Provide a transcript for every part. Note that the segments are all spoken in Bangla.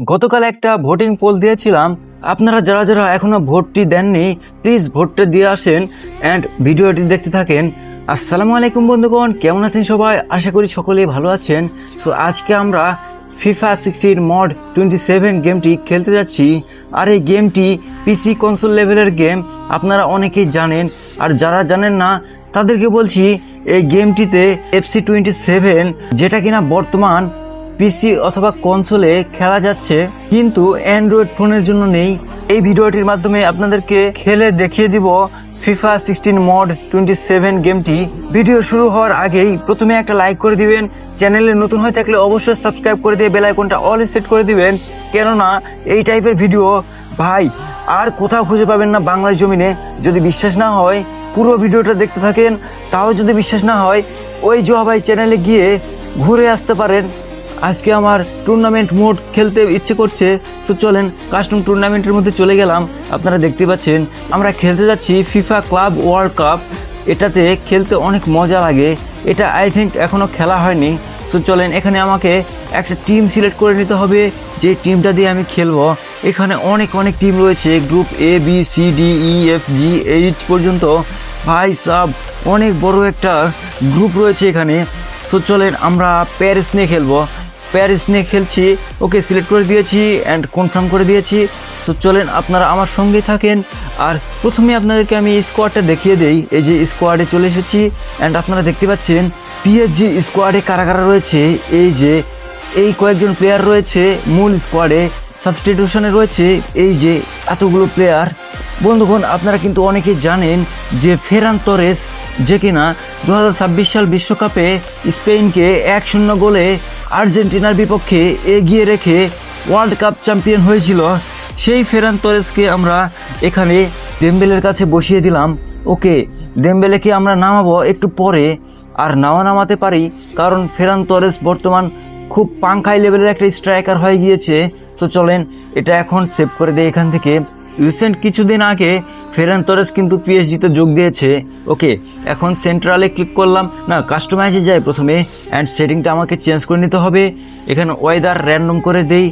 গতকাল একটা ভোটিং পোল দিয়েছিলাম। আপনারা যারা যারা এখনো ভোটটি দেননি প্লিজ ভোটটা দিয়ে আসেন অ্যান্ড ভিডিওটি দেখতে থাকেন। আসসালামু আলাইকুম বন্ধুগণ, কেমন আছেন সবাই? আশা করি সকলেই ভালো আছেন। সো আজকে আমরা FIFA 16 মড 27 গেমটি খেলতে যাচ্ছি। আর এই গেমটি পিসি কনসোল লেভেলের গেম, আপনারা অনেকেই জানেন। আর যারা জানেন না তাদেরকে বলছি, এই গেমটিতে FC27 যেটা কিনা বর্তমান পিসি অথবা কনসোলে খেলা যাচ্ছে কিন্তু অ্যান্ড্রয়েড ফোনের জন্য নেই। এই ভিডিওটির মাধ্যমে আপনাদেরকে খেলে দেখিয়ে দিব FIFA 16 মড 27 গেমটি। ভিডিও শুরু হওয়ার আগেই প্রথমে একটা লাইক করে দিবেন, চ্যানেলে নতুন হয়ে থাকলে অবশ্যই সাবস্ক্রাইব করে দিয়ে বেল আইকনটা অল সেট করে দিবেন, কেননা এই টাইপের ভিডিও ভাই আর কোথাও খুঁজে পাবেন না বাংলার জমিনে। যদি বিশ্বাস না হয় পুরো ভিডিওটা দেখতে থাকেন, তাও যদি বিশ্বাস না হয় ওই জোয়া ভাই চ্যানেলে গিয়ে ঘুরে আসতে পারেন। আজকে আমার টুর্নামেন্ট মোড খেলতে ইচ্ছে করছে, সো চলেন কাস্টম টুর্নামেন্টের মধ্যে চলে গেলাম। আপনারা দেখতে পাচ্ছেন আমরা খেলতে যাচ্ছি ফিফা ক্লাব ওয়ার্ল্ড কাপ। এটাতে খেলতে অনেক মজা লাগে। এটা আই থিঙ্ক এখনও খেলা হয়নি। সো চলেন, এখানে আমাকে একটা টিম সিলেক্ট করে নিতে হবে, যে টিমটা দিয়ে আমি খেলবো। এখানে অনেক টিম রয়েছে, গ্রুপ ABCDEFGH পর্যন্ত। ভাই সাব অনেক বড় একটা গ্রুপ রয়েছে এখানে। সো চলেন আমরা প্যারিস নিয়ে খেলবো। প্যারিস নিয়ে খেলছি, ওকে সিলেক্ট করে দিয়েছি অ্যান্ড কনফার্ম করে দিয়েছি। সো চলেন আপনারা আমার সঙ্গেই থাকেন। আর প্রথমে আপনাদেরকে আমি স্কোয়াডটা দেখিয়ে দেই। এই যে স্কোয়াডে চলে এসেছি অ্যান্ড আপনারা দেখতে পাচ্ছেন PSG স্কোয়াডে কারা কারা রয়েছে। এই কয়েকজন প্লেয়ার রয়েছে মূল স্কোয়াডে, সাবস্টিটিউশনে রয়েছে এই যে এতগুলো প্লেয়ার। বন্ধুগণ, আপনারা কিন্তু অনেকেই জানেন যে ফেরান তোরেস, যে কিনা 2026 সাল বিশ্বকাপে স্পেনকে 1-0 গোলে আর্জেন্টিনার বিপক্ষে এগিয়ে রেখে ওয়ার্ল্ড কাপ চ্যাম্পিয়ন হয়েছিল, সেই ফেরান তোরেসকে আমরা এখানে ডেম্বেলের কাছে বসিয়ে দিলাম। ওকে, ডেম্বেলেকে আমরা নামাবো একটু পরে, আর নামাতে পারি কারণ ফেরান তোরেস বর্তমান খুব পাংখাই লেভেলের একটা স্ট্রাইকার হয়ে গিয়েছে। তো চলেন এটা এখন সেভ করে দেয় এখান থেকে। রিসেন্ট কিছুদিন আগে ফেরান তোরেস কিন্তু পিএসজিতে যোগ দিয়েছে। ওকে, এখন সেন্ট্রালে ক্লিক করলাম, না কাস্টমাইজে যাই প্রথমে অ্যান্ড সেটিংটা আমাকে চেঞ্জ করে নিতে হবে। এখানে ওয়েদার র্যান্ডম করে দেই,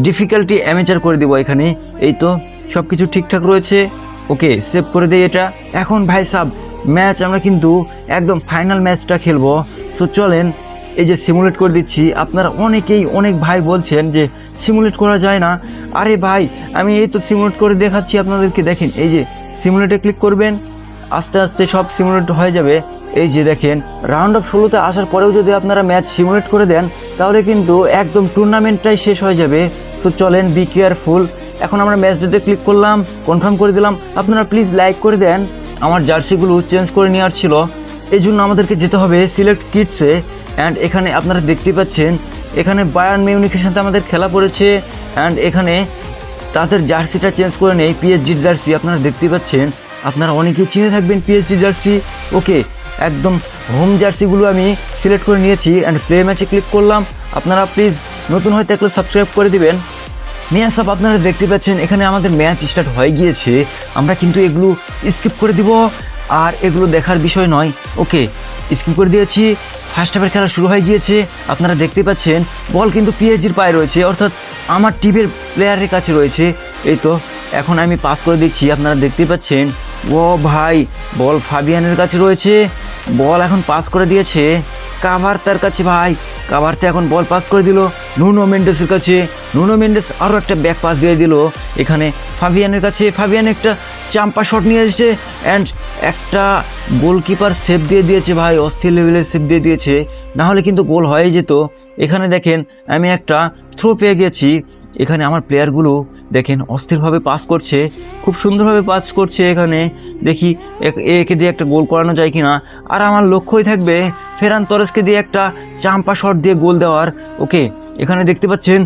ডিফিকাল্টি অ্যামেচার করে দেবো এখানে। এই তো সব কিছু ঠিকঠাক রয়েছে। ওকে, সেভ করে দেই এটা। এখন ভাই সাব ম্যাচ আমরা কিন্তু একদম ফাইনাল ম্যাচটা খেলবো। সো চলেন এই যে সিমুলেট করে দিচ্ছি। আপনারা অনেক ভাই বলছেন যে সিমুলেট করা যায় না। আরে ভাই আমি এই তো সিমুলেট করে দেখাচ্ছি আপনাদেরকে। দেখেন এই যে সিমুলেটে ক্লিক করবেন, আস্তে আস্তে সব সিমুলেট হয়ে যাবে। এই যে দেখেন রাউন্ড অফ 16তে আসার পরেও যদি আপনারা ম্যাচ সিমুলেট করে দেন তাহলে কিন্তু একদম টুর্নামেন্টটাই শেষ হয়ে যাবে। সো চলেন বি কেয়ারফুল। এখন আমরা ম্যাচ ডেতে ক্লিক করলাম, কনফার্ম করে দিলাম। আপনারা প্লিজ লাইক করে দেন, আমার জার্সিগুলো চেঞ্জ করে নেওয়ার ছিল, এই জন্য আমাদেরকে যেতে হবে সিলেক্ট কিটসে। অ্যান্ড এখানে আপনারা দেখতে পাচ্ছেন এখানে বায়ার্ন মিউনিখের সাথে আমাদের খেলা পড়েছে অ্যান্ড এখানে তাদের জার্সিটা চেঞ্জ করে নেই, পিএসজির জার্সি। আপনারা দেখতে পাচ্ছেন, আপনারা অনেকেই চিনে থাকবেন পিএসজি জার্সি। ওকে, একদম হোম জার্সিগুলো আমি সিলেক্ট করে নিয়েছি অ্যান্ড প্লে ম্যাচে ক্লিক করলাম। আপনারা প্লিজ নতুন হয়ে থাকলে সাবস্ক্রাইব করে দিবেন। ম্যাচ সব আপনারা দেখতে পাচ্ছেন এখানে আমাদের ম্যাচ স্টার্ট হয়ে গিয়েছে। আমরা কিন্তু এগুলো স্কিপ করে দিব, আর এগুলো দেখার বিষয় নয়। ওকে, স্কিপ করে দিয়েছি। ফার্স্ট হাফের খেলা শুরু হয়ে গিয়েছে। আপনারা দেখতে পাচ্ছেন বল কিন্তু পিএসজির পায়ে রয়েছে, অর্থাৎ আমার টিমের প্লেয়ারের কাছে রয়েছে। এই তো এখন আমি পাস করে দিচ্ছি, আপনারা দেখতে পাচ্ছেন। ও ভাই, বল ফাবিয়ানের কাছে রয়েছে, বল এখন পাস করে দিয়েছে কাভার্তার কাছে। ভাই কাভার্তা এখন বল পাস করে দিল নুনো মেন্ডেসের কাছে। নুনো মেন্ডেস আরও একটা ব্যাক পাস দিয়ে দিল এখানে ফাবিয়ানের কাছে। ফাবিয়ান একটা চাম্পা শট নিয়ে এসেছে অ্যান্ড একটা গোলকিপার সেভ দিয়ে দিয়েছে। ভাই অস্থির লেভেলের সেভ দিয়ে দিয়েছে, না হলে কিন্তু গোল হয়ে যেত। এখানে দেখেন আমি একটা থ্রো পেয়ে গেছি। এখানে আমার প্লেয়ারগুলো দেখেন অস্থিরভাবে পাস করছে, খুব সুন্দরভাবে পাস করছে। এখানে দেখি একে দিয়ে একটা গোল করানো যায় কিনা। আর আমার লক্ষ্যই থাকবে ফেরান তোরেসকে দিয়ে একটা চাম্পা শট দিয়ে গোল দেওয়ার। ওকে, এখানে দেখতে পাচ্ছেন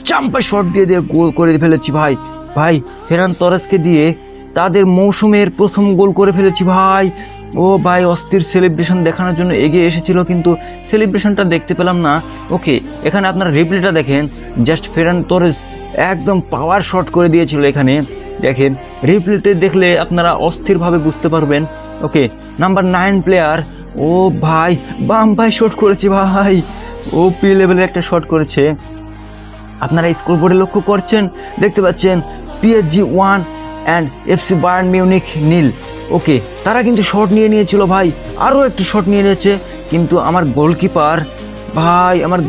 চাম্পা শট দিয়ে গোল করে ফেলেছি। ভাই ফেরান তোরেসকে দিয়ে তাদের মৌসুমের প্রথম গোল করে ফেলেছি ভাই। ও ভাই, অস্থির সেলিব্রেশন দেখানোর জন্য এগিয়ে এসেছিল কিন্তু সেলিব্রেশনটা দেখতে পেলাম না। ওকে, এখানে আপনারা রিপ্লেটা দেখেন, জাস্ট ফেরান তোরেস একদম পাওয়ার শট করে দিয়েছিল। এখানে দেখেন রিপ্লেতে দেখলে আপনারা অস্থিরভাবে বুঝতে পারবেন। ওকে, নাম্বার 9 প্লেয়ার, ও ভাই বাম ভাই শট করেছে ভাই, ওপি লেভেলের একটা শট করেছে। আপনারা স্কোরবোর্ডে লক্ষ্য করছেন, দেখতে পাচ্ছেন PSG 1 and FC Bayern Munich নীল। ওকে, তারা কিন্তু শট নিয়ে নিয়েছিল ভাই, আরও একটু শট নিয়ে নিয়েছে, কিন্তু আমার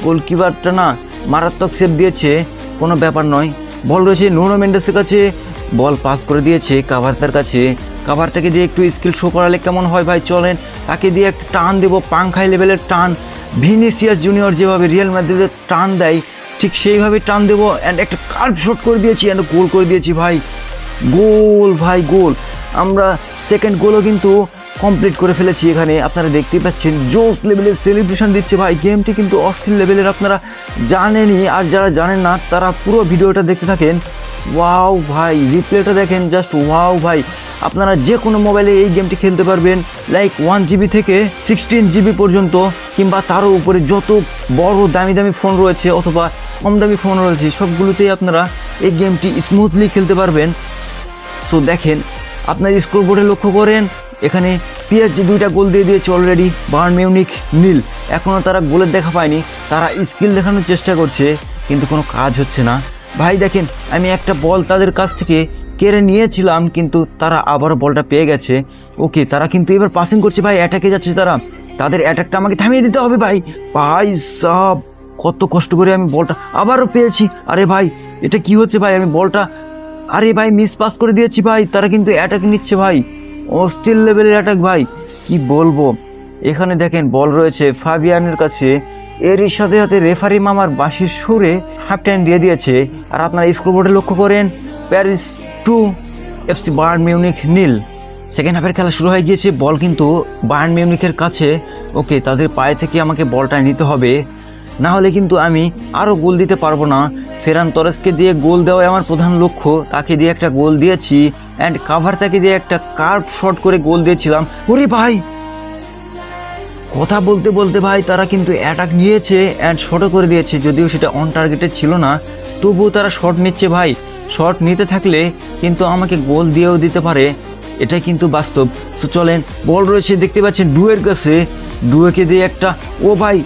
গোলকিপারটা না মারাত্মক সেভ দিয়েছে, কোনো ব্যাপার নয়। বল রয়েছে নুনো মেন্ডেসের কাছে, বল পাস করে দিয়েছে কাভার্তার কাছে। কাভার্তাকে দিয়ে একটু স্কিল শো করালে কেমন হয় ভাই, চলেন তাকে দিয়ে একটা টান দেবো, পাংখাই লেভেলের টান। ভিনিসিয়াস জুনিয়র যেভাবে রিয়াল মাদ্রিদের টান দেয় ঠিক সেইভাবে টান দেবো, অ্যান্ড একটা কার্ভ শট করে দিয়েছি, অ্যান্ড গোল করে দিয়েছি ভাই। গোল ভাই, গোল। আমরা সেকেন্ড গোলও কিন্তু কমপ্লিট করে ফেলেছি। এখানে আপনারা দেখতেই পাচ্ছেন জোস লেভেলের সেলিব্রেশন দিচ্ছে ভাই। গেমটি কিন্তু অস্থির লেভেলের, আপনারা জানেনই, আর যারা জানেন না তারা পুরো ভিডিওটা দেখতে থাকেন। ওয়াও ভাই, রিপ্লেটা দেখেন, জাস্ট ওয়াও ভাই। আপনারা যে কোনো মোবাইলে এই গেমটি খেলতে পারবেন, লাইক 1 GB থেকে 16 GB পর্যন্ত, কিংবা তারও উপরে যত বড় দামি দামি ফোন রয়েছে অথবা কম দামি ফোন রয়েছে সবগুলোতেই আপনারা এই গেমটি স্মুথলি খেলতে পারবেন। সো দেখেন, আপনার স্কোরবোর্ডে লক্ষ্য করেন, এখানে PSG 2টা গোল দিয়ে দিয়েছে অলরেডি, বায়ার্ন মিউনিখ নীল। এখনও তারা গোলের দেখা পায়নি, তারা স্কিল দেখানোর চেষ্টা করছে, কিন্তু কোনো কাজ হচ্ছে না ভাই। দেখেন, আমি একটা বল তাদের কাছ থেকে কেড়ে নিয়েছিলাম, কিন্তু তারা আবারও বলটা পেয়ে গেছে। ওকে, তারা কিন্তু এবার পাসিং করছে ভাই, অ্যাটাকে যাচ্ছে তারা, তাদের অ্যাটাকটা আমাকে থামিয়ে দিতে হবে ভাই। ভাই সব কত কষ্ট করে আমি বলটা আবারও পেয়েছি। আরে ভাই, এটা কি হচ্ছে ভাই, আমি বলটা আরে ভাই মিস পাস করে দিয়েছি ভাই। তারা কিন্তু অ্যাটাক নিচ্ছে ভাই, অস্থির লেভেলের অ্যাটাক ভাই, কি বলবো। এখানে দেখেন বল রয়েছে ফাবিয়ানের কাছে, এরই সাথে সাথে রেফারি মামার বাঁশির সুরে হাফ টাইম দিয়ে দিয়েছে। আর আপনারা স্কোরবোর্ডে লক্ষ্য করেন, প্যারিস 2 FC বায়ার্ন মিউনিখ নীল। সেকেন্ড হাফের খেলা শুরু হয়ে গিয়েছে, বল কিন্তু বায়ার্ন মিউনিখের কাছে। ওকে, তাদের পায়ে থেকে আমাকে বলটা নিতে হবে, না হলে কিন্তু আমি আরও গোল দিতে পারবো না। ফেরান তরেসকে দিয়ে গোল দেওয়াই আমার প্রধান লক্ষ্য, তাকে দিয়ে একটা গোল দিয়েছি, অ্যান্ড কাভার্তাকে দিয়ে একটা কার্ভ শট করে গোল দিয়েছিলাম। ওরে ভাই, কথা বলতে বলতে ভাই তারা কিন্তু অ্যাটাক নিয়েছে অ্যান্ড শটও করে দিয়েছে, যদিও সেটা অন টার্গেটে ছিল না, তবুও তারা শট নিচ্ছে ভাই। শট নিতে থাকলে কিন্তু আমাকে গোল দিয়েও দিতে পারে, এটাই কিন্তু বাস্তব। সো চলেন, বল রয়েছে দেখতে পাচ্ছেন ডুয়ের কাছে, ডুয়েকে দিয়ে একটা, ও ভাই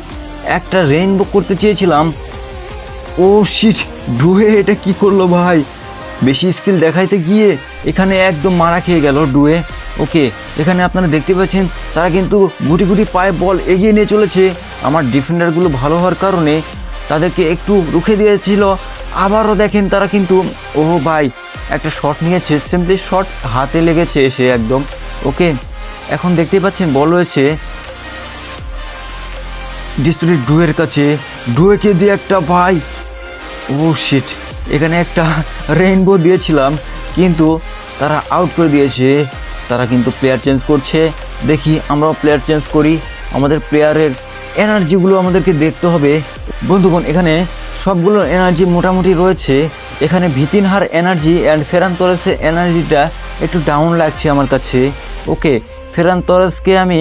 একটা রেইনবো করতে চেয়েছিলাম। ও শিট, ডুয়ে এটা কি করলো ভাই, বেশি স্কিল দেখাইতে গিয়ে এখানে একদম মারা খেয়ে গেল ডুয়ে। ওকে, এখানে আপনারা দেখতে পাচ্ছেন তারা কিন্তু গুটি গুটি পায়ে বল এগিয়ে নিয়ে চলেছে। আমার ডিফেন্ডারগুলো ভালো হওয়ার কারণে তাদেরকে একটু রুখে দিয়েছিল। আবারও দেখেন তারা কিন্তু, ও ভাই একটা শট নিয়েছে, সিম্পলি শট হাতে লেগেছে এসে একদম। ওকে, এখন দেখতেই পাচ্ছেন বল রয়েছে ডিস্ট্রিক্ট ডুয়ের কাছে, ডুয়েকে দিয়ে একটা ভাই, ও শিট, এখানে একটা রেইনবো দিয়েছিলাম কিন্তু তারা আউট করে দিয়েছে। তারা কিন্তু প্লেয়ার চেঞ্জ করছে, দেখি আমরাও প্লেয়ার চেঞ্জ করি। আমাদের প্লেয়ারের এনার্জিগুলো আমাদেরকে দেখতে হবে বন্ধুগণ। এখানে সবগুলো এনার্জি মোটামুটি রয়েছে। এখানে ভিতিনহার এনার্জি অ্যান্ড ফেরান তরেসের এনার্জিটা একটু ডাউন লাগছে আমার কাছে। ওকে, ফেরান তরেসকে আমি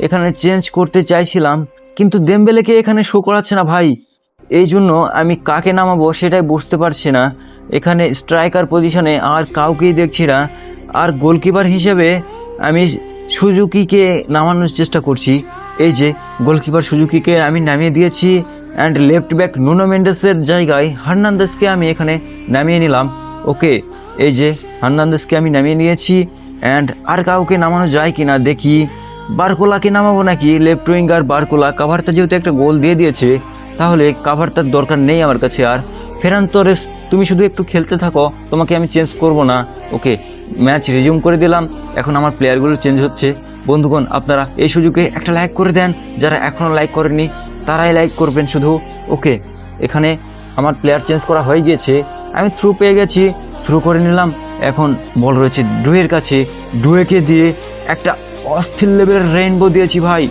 এখানে চেঞ্জ করতে চাইছিলাম, কিন্তু দেমবেলেকে এখানে শো করাচ্ছে না ভাই, এই জন্য আমি কাকে নামাবো সেটাই বুঝতে পারছি না। এখানে স্ট্রাইকার পজিশনে আর কাউকেই দেখছি না, আর গোলকিপার হিসেবে আমি সুজুকিকে নামানোর চেষ্টা করছি। এই যে গোলকিপার সুজুকিকে আমি নামিয়ে দিয়েছি, অ্যান্ড লেফট ব্যাক নুনো মেন্ডেসের জায়গায় হার্নান্দেসকে আমি এখানে নামিয়ে নিলাম। ওকে, এই যে হার্নান্দেসকে আমি নামিয়ে নিয়েছি, অ্যান্ড আর কাউকে নামানো যায় কি না দেখি। বারকোলাকে নামাবো নাকি, লেফট উইঙ্গার বারকোলা। কাভার্তা যেহেতু একটা গোল দিয়ে দিয়েছে, তাহলে কাভার্তার দরকার নেই আমার কাছে আর। ফেরান তোরেস তুমি শুধু একটু খেলতে থাকো, তোমাকে আমি চেঞ্জ করব না। ওকে, ম্যাচ রিজিউম করে দিলাম, এখন আমার প্লেয়ারগুলো চেঞ্জ হচ্ছে। বন্ধুগণ, আপনারা এই সুযোগে একটা লাইক করে দেন, যারা এখনও লাইক করেননি তারাই লাইক করবেন শুধু। ওকে, এখানে আমার প্লেয়ার চেঞ্জ করা হয়ে গিয়েছে, আমি থ্রু পেয়ে গেছি, থ্রু করে নিলাম। এখন বল রয়েছে ডুয়ের কাছে, ডুয়েকে দিয়ে একটা অস্থির লেভেলের রেইনবো দিয়েছি ভাই।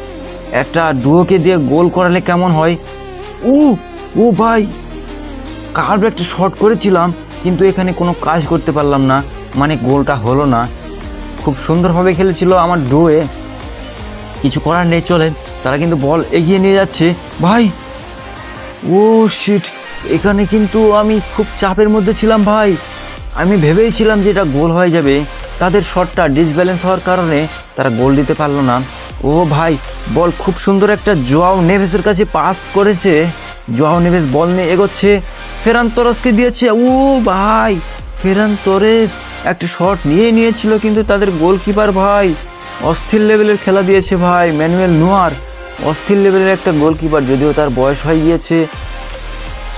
একটা ডুয়োকে দিয়ে গোল করালে কেমন হয়। ও ও ভাই, কার্ভ একটা শট করেছিলাম, কিন্তু এখানে কোনো কাজ করতে পারলাম না, মানে গোলটা হলো না। খুব সুন্দরভাবে খেলেছিল আমার ডুয়ে, কিছু করার নেই। চলেন, তারা কিন্তু বল এগিয়ে নিয়ে যাচ্ছে ভাই। ও শিট, এখানে কিন্তু আমি খুব চাপের মধ্যে ছিলাম ভাই, আমি ভেবেইছিলাম যে এটা গোল হয়ে যাবে। তাদের শটটা ডিসব্যালেন্স হওয়ার কারণে তারা গোল দিতে পারলো না। ও ভাই, বল খুব সুন্দর একটা জোয়াও নেভেসের কাছে পাস করেছে, জোয়াও নেভেস বল নিয়ে এগোচ্ছে, ফেরান তোরেসকে দিয়েছে। ও ভাই, ফেরান তোরেস একটা শট নিয়েছিল, কিন্তু তাদের গোলকিপার ভাই অস্থির লেভেলের খেলা দিয়েছে ভাই। ম্যানুয়েল নোয়ার অস্থির লেভেলের একটা গোলকিপার, যদিও তার বয়স হয়ে গিয়েছে,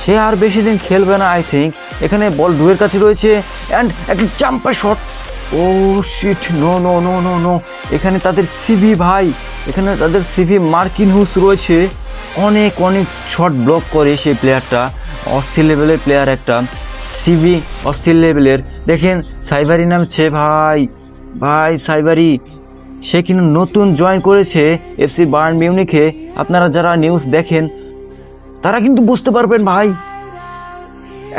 সে আর বেশি দিন খেলবে না আই থিঙ্ক। এখানে বল ডুয়ের কাছে রয়েছে অ্যান্ড একটা চাম্পা shot. Oh shit, no no no no no. এখানে তাদের সিভি ভাই, এখানে তাদের সিভি মার্কিনহুস রয়েছে, অনেক শট ব্লক করে সেই প্লেয়ারটা। অস্থির লেভেলের প্লেয়ার একটা, সিভি অস্থির লেভেলের। দেখেন সাইবারি নামছে ভাই, সাইবারি সে কিন্তু নতুন জয়েন করেছে এফসি বায়ার্ন মিউনিখে। আপনারা যারা নিউজ দেখেন তারা কিন্তু বুঝতে পারবেন ভাই।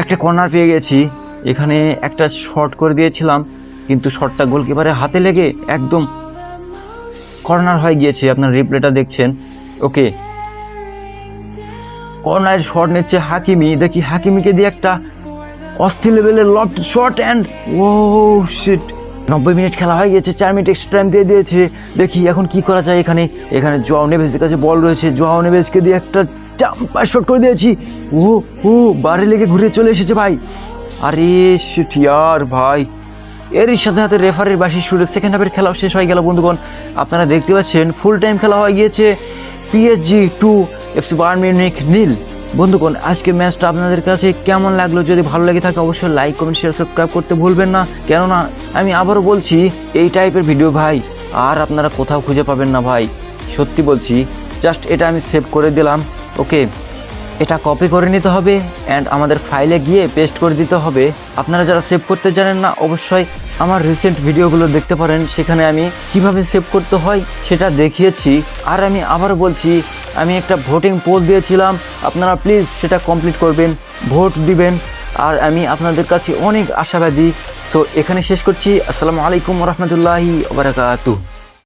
একটা কর্নার পেয়ে গেছি, এখানে একটা শট করে দিয়েছিলাম, কিন্তু শটটা গোলকিপারের হাতে লেগে একদম কর্নার হয়ে গিয়েছে। আপনারা রিপ্লেটা দেখছেন। ওকে, কর্নারের শট নিচ্ছে হাকিমি। দেখি হাকিমিকে দিয়ে একটা অস্থির লেভেলের loft shot and oh shit. 90 minute খেলা হয়ে গেছে, 4 মিনিট এক্সট্রা টাইম দিয়ে দিয়েছে। দেখি এখন কি করা যায়। এখানে জোয়াও নেভেজের কাছে বল রয়েছে, জোয়াও নেভেজকে দিয়ে একটা জাম্পার শট করে দিয়েছি। ও বারে লেগে ঘুরে চলে এসেছে ভাই। আরে শিট ইয়ার ভাই, এরই সাথে রেফারির বাঁশি সুরে সেকেন্ড হাফের খেলাও শেষ হয়ে গেল বন্ধুগণ। আপনারা দেখতে পাচ্ছেন ফুল টাইম খেলা হয়ে গিয়েছে, PSG 2 এফসি বায়ার্ন মিউনিখ 0। বন্ধুগণ, আজকের ম্যাচটা আপনাদের কাছে কেমন লাগলো? যদি ভালো লেগে থাকে অবশ্যই লাইক, কমেন্ট, শেয়ার, সাবস্ক্রাইব করতে ভুলবেন না। কেননা আমি আবারও বলছি, এই টাইপের ভিডিও ভাই আর আপনারা কোথাও খুঁজে পাবেন না ভাই, সত্যি বলছি। জাস্ট এটা আমি সেভ করে দিলাম। ওকে, এটা কপি করে নিতে হবে অ্যান্ড আমাদের ফাইলে গিয়ে পেস্ট করে দিতে হবে। আপনারা যারা সেভ করতে জানেন না অবশ্যই আমার রিসেন্ট ভিডিওগুলো দেখতে পারেন, সেখানে আমি কিভাবে সেভ করতে হয় সেটা দেখিয়েছি। আর আমি আবারও বলছি, আমি একটা ভোটিং পোল দিয়েছিলাম, আপনারা প্লিজ সেটা কমপ্লিট করবেন, ভোট দিবেন। আর আমি আপনাদের কাছে অনেক আশাবাদী। সো এখানে শেষ করছি। আসসালামু আলাইকুম ওয়া রাহমাতুল্লাহি ওয়া বারাকাতুহু।